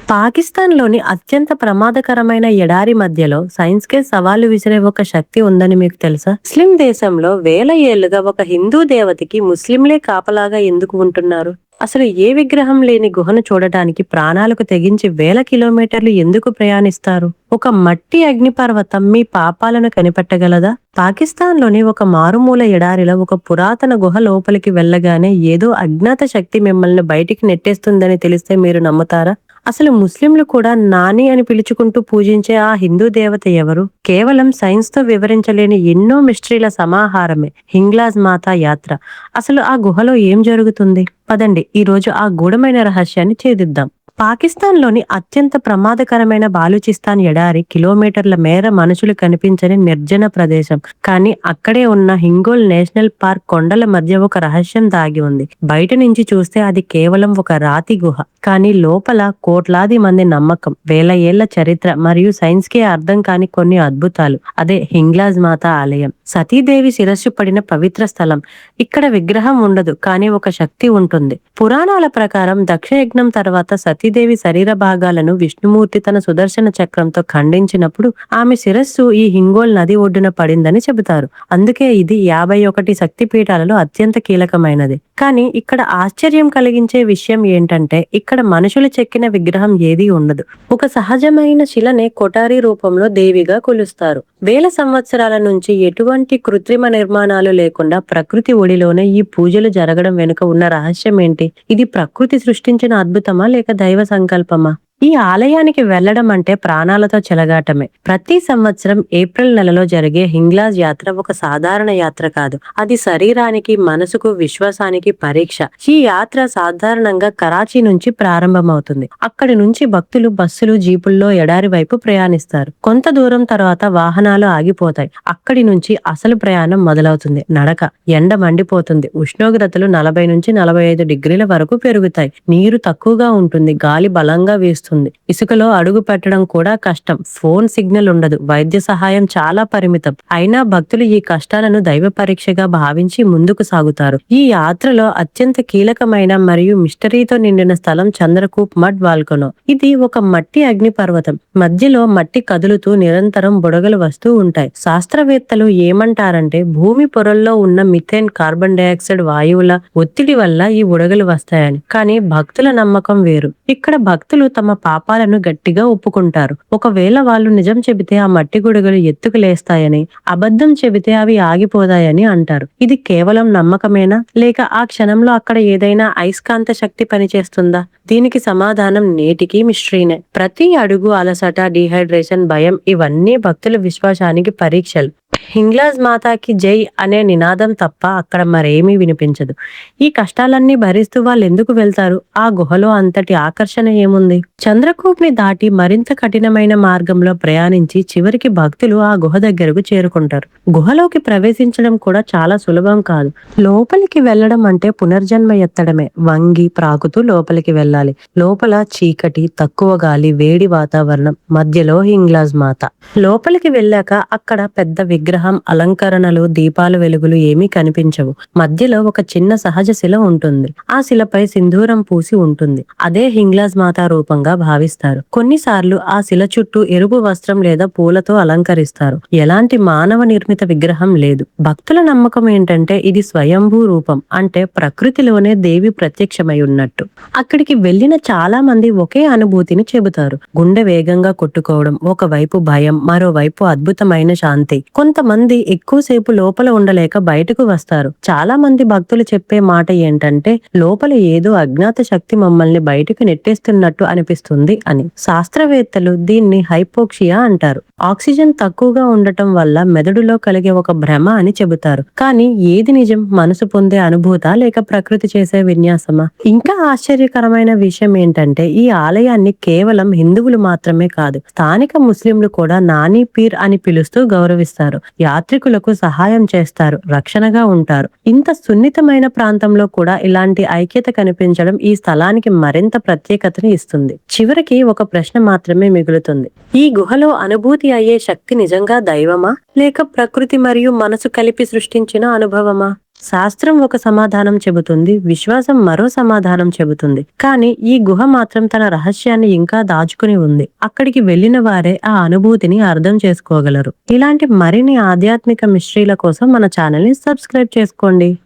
పాకిస్తాన్‌లోని అత్యంత ప్రమాదకరమైన ఎడారి మధ్యలో సైన్స్‌కే సవాలు విసిరే ఒక శక్తి ఉందని మీకు తెలుసా? ముస్లిం దేశంలో వేల ఏళ్లుగా ఒక హిందూ దేవతకి ముస్లింలే కాపలాగా ఎందుకు ఉంటున్నారు? అసలు ఏ విగ్రహం లేని గుహను చూడటానికి ప్రాణాలకు తెగించి వేల కిలోమీటర్లు ఎందుకు ప్రయాణిస్తారు? ఒక మట్టి అగ్నిపర్వతం మీ పాపాలను కనిపెట్టగలదా? పాకిస్తాన్‌లోని ఒక మారుమూల ఎడారిలో ఒక పురాతన గుహ లోపలికి వెళ్ళగానే ఏదో అజ్ఞాత శక్తి మిమ్మల్ని బయటికి నెట్టేస్తుందని తెలిస్తే మీరు నమ్ముతారా? అసలు ముస్లింలు కూడా నాని అని పిలుచుకుంటూ పూజించే ఆ హిందూ దేవత ఎవరు? కేవలం సైన్స్‌తో వివరించలేని ఎన్నో మిస్టరీల సమాహారమే హింగ్లాజ్ మాతా యాత్ర. అసలు ఆ గుహలో ఏం జరుగుతుంది? పదండి ఈరోజు ఆ గూఢమైన రహస్యాన్ని ఛేదిద్దాం. పాకిస్తాన్‌లోని అత్యంత ప్రమాదకరమైన బాలూచిస్తాన్ ఎడారి కిలోమీటర్ల మేర మనుషులు కనిపించని నిర్జన ప్రదేశం. కానీ అక్కడే ఉన్న హింగోల్ నేషనల్ పార్క్ కొండల మధ్య ఒక రహస్యం దాగి ఉంది. బయట నుంచి చూస్తే అది కేవలం ఒక రాతి గుహ. కానీ లోపల కోట్లాది మంది నమ్మకం, వేల ఏళ్ల చరిత్ర మరియు సైన్స్‌కే అర్థం కాని కొన్ని అద్భుతాలు. అదే హింగ్లాజ్ మాతా ఆలయం. సతీదేవి శిరస్సు పడిన పవిత్ర స్థలం. ఇక్కడ విగ్రహం ఉండదు, కానీ ఒక శక్తి ఉంటుంది. పురాణాల ప్రకారం దక్షయజ్ఞం తర్వాత సతీదేవి శరీర భాగాలను విష్ణుమూర్తి తన సుదర్శన చక్రంతో ఖండించినప్పుడు ఆమె శిరస్సు ఈ హింగోల్ నది ఒడ్డున పడిందని చెబుతారు. అందుకే ఇది 51 శక్తిపీఠాలలో అత్యంత కీలకమైనది. కానీ ఇక్కడ ఆశ్చర్యం కలిగించే విషయం ఏంటంటే ఇక్కడ మనుషులు చెక్కిన విగ్రహం ఏదీ ఉండదు. ఒక సహజమైన శిలనే కొఠారి రూపంలో దేవిగా కొలుస్తారు. వేల సంవత్సరాల నుంచి ఎటువంటి కృత్రిమ నిర్మాణాలు లేకుండా ప్రకృతి ఒడిలోనే ఈ పూజలు జరగడం వెనుక ఉన్న రహస్యం ఏంటి? ఇది ప్రకృతి సృష్టించిన అద్భుతమా లేక దైవ సంకల్పమా? ఈ ఆలయానికి వెళ్లడం అంటే ప్రాణాలతో చెలగాటమే. ప్రతి సంవత్సరం ఏప్రిల్ నెలలో జరిగే హింగ్లాజ్ యాత్ర ఒక సాధారణ యాత్ర కాదు. అది శరీరానికి, మనసుకు, విశ్వాసానికి పరీక్ష. ఈ యాత్ర సాధారణంగా కరాచీ నుంచి ప్రారంభమవుతుంది. అక్కడి నుంచి భక్తులు బస్సులు, జీపుల్లో ఎడారి వైపు ప్రయాణిస్తారు. కొంత దూరం తర్వాత వాహనాలు ఆగిపోతాయి. అక్కడి నుంచి అసలు ప్రయాణం మొదలవుతుంది. నడక. ఎండ మండిపోతుంది. ఉష్ణోగ్రతలు 40 నుంచి 45 డిగ్రీల వరకు పెరుగుతాయి. నీరు తక్కువగా ఉంటుంది. గాలి బలంగా వీస్తుంది. ఇసుకలో అడుగు పెట్టడం కూడా కష్టం. ఫోన్ సిగ్నల్ ఉండదు. వైద్య సహాయం చాలా పరిమితం. అయినా భక్తులు ఈ కష్టాలను దైవ పరీక్షగా భావించి ముందుకు సాగుతారు. ఈ యాత్రలో అత్యంత కీలకమైన మరియు మిస్టరీతో నిండిన స్థలం చంద్రకూప్ మడ్ వాల్కనో. ఇది ఒక మట్టి అగ్ని పర్వతం. మధ్యలో మట్టి కదులుతూ నిరంతరం బుడగలు వస్తూ ఉంటాయి. శాస్త్రవేత్తలు ఏమంటారంటే భూమి పొరల్లో ఉన్న మిథేన్, కార్బన్ డయాక్సైడ్ వాయువుల ఒత్తిడి వల్ల ఈ బుడగలు వస్తాయని. కానీ భక్తుల నమ్మకం వేరు. ఇక్కడ భక్తులు తమ పాపాలను గట్టిగా ఒప్పుకుంటారు. ఒకవేళ వాళ్ళు నిజం చెబితే ఆ మట్టి గుడుగులు ఎత్తుకు లేస్తాయని, అబద్ధం చెబితే అవి ఆగిపోతాయని అంటారు. ఇది కేవలం నమ్మకమేనా లేక ఆ క్షణంలో అక్కడ ఏదైనా అయస్కాంత శక్తి పనిచేస్తుందా? దీనికి సమాధానం నేటికీ మిస్టరీనే. ప్రతి అడుగు అలసట, డీహైడ్రేషన్, భయం ఇవన్నీ భక్తుల విశ్వాసానికి పరీక్షలు. హింగ్లాజ్ మాతాకి జై అనే నినాదం తప్ప అక్కడ మరేమీ వినిపించదు. ఈ కష్టాలన్నీ భరిస్తూ వాళ్ళు ఎందుకు వెళ్తారు? ఆ గుహలో అంతటి ఆకర్షణ ఏముంది? చంద్రకూప్ ని దాటి మరింత కఠినమైన మార్గంలో ప్రయాణించి చివరికి భక్తులు ఆ గుహ దగ్గరకు చేరుకుంటారు. గుహలోకి ప్రవేశించడం కూడా చాలా సులభం కాదు. లోపలికి వెళ్లడం అంటే పునర్జన్మ ఎత్తడమే. వంగి ప్రాకుతూ లోపలికి వెళ్ళాలి. లోపల చీకటి, తక్కువ గాలి, వేడి వాతావరణం, మధ్యలో హింగ్లాజ్ మాత. లోపలికి వెళ్ళాక అక్కడ పెద్ద విగ్రహం, అలంకరణలు, దీపాలు వెలుగులు ఏమీ కనిపించవు. మధ్యలో ఒక చిన్న సహజ శిల ఉంటుంది. ఆ శిలపై సింధూరం పూసి ఉంటుంది. అదే హింగ్లాజ్ మాతా రూపంగా భావిస్తారు. కొన్నిసార్లు ఆ శిల చుట్టూ ఎరుపు వస్త్రం లేదా పూలతో అలంకరిస్తారు. ఎలాంటి మానవ నిర్మిత విగ్రహం లేదు. భక్తుల నమ్మకం ఏంటంటే ఇది స్వయంభూ రూపం, అంటే ప్రకృతిలోనే దేవి ప్రత్యక్షమై ఉన్నట్టు. అక్కడికి వెళ్లిన చాలా మంది ఒకే అనుభూతిని చెబుతారు. గుండె వేగంగా కొట్టుకోవడం, ఒకవైపు భయం, మరోవైపు అద్భుతమైన శాంతి. కొంతమంది ఎక్కువసేపు లోపల ఉండలేక బయటకు వస్తారు. చాలా మంది భక్తులు చెప్పే మాట ఏంటంటే లోపల ఏదో అజ్ఞాత శక్తి మమ్మల్ని బయటకు నెట్టేస్తున్నట్టు అనిపిస్తుంది అని. శాస్త్రవేత్తలు దీన్ని హైపోక్సియా అంటారు. ఆక్సిజన్ తక్కువగా ఉండటం వల్ల మెదడులో కలిగే ఒక భ్రమ అని చెబుతారు. కానీ ఏది నిజం? మనసు పొందే అనుభూతా లేక ప్రకృతి చేసే విన్యాసమా? ఇంకా ఆశ్చర్యకరమైన విషయం ఏంటంటే ఈ ఆలయాన్ని కేవలం హిందువులు మాత్రమే కాదు, స్థానిక ముస్లింలు కూడా నాని పీర్ అని పిలుస్తూ గౌరవిస్తారు. యాత్రికులకు సహాయం చేస్తారు, రక్షణగా ఉంటారు. ఇంత సున్నితమైన ప్రాంతంలో కూడా ఇలాంటి ఐక్యత కనిపించడం ఈ స్థలానికి మరింత ప్రత్యేకతని ఇస్తుంది. చివరికి ఒక ప్రశ్న మాత్రమే మిగులుతుంది. ఈ గుహలో అనుభూతి అయ్యే శక్తి నిజంగా దైవమా లేక ప్రకృతి మరియు మనసు కలిపి సృష్టించిన అనుభవమా? శాస్త్రం ఒక సమాధానం చెబుతుంది, విశ్వాసం మరో సమాధానం చెబుతుంది. కానీ ఈ గుహ మాత్రం తన రహస్యాన్ని ఇంకా దాచుకుని ఉంది. అక్కడికి వెళ్లిన వారే ఆ అనుభూతిని అర్థం చేసుకోగలరు. ఇలాంటి మరిన్ని ఆధ్యాత్మిక మిస్టరీల కోసం మన ఛానల్ ని సబ్స్క్రైబ్ చేసుకోండి.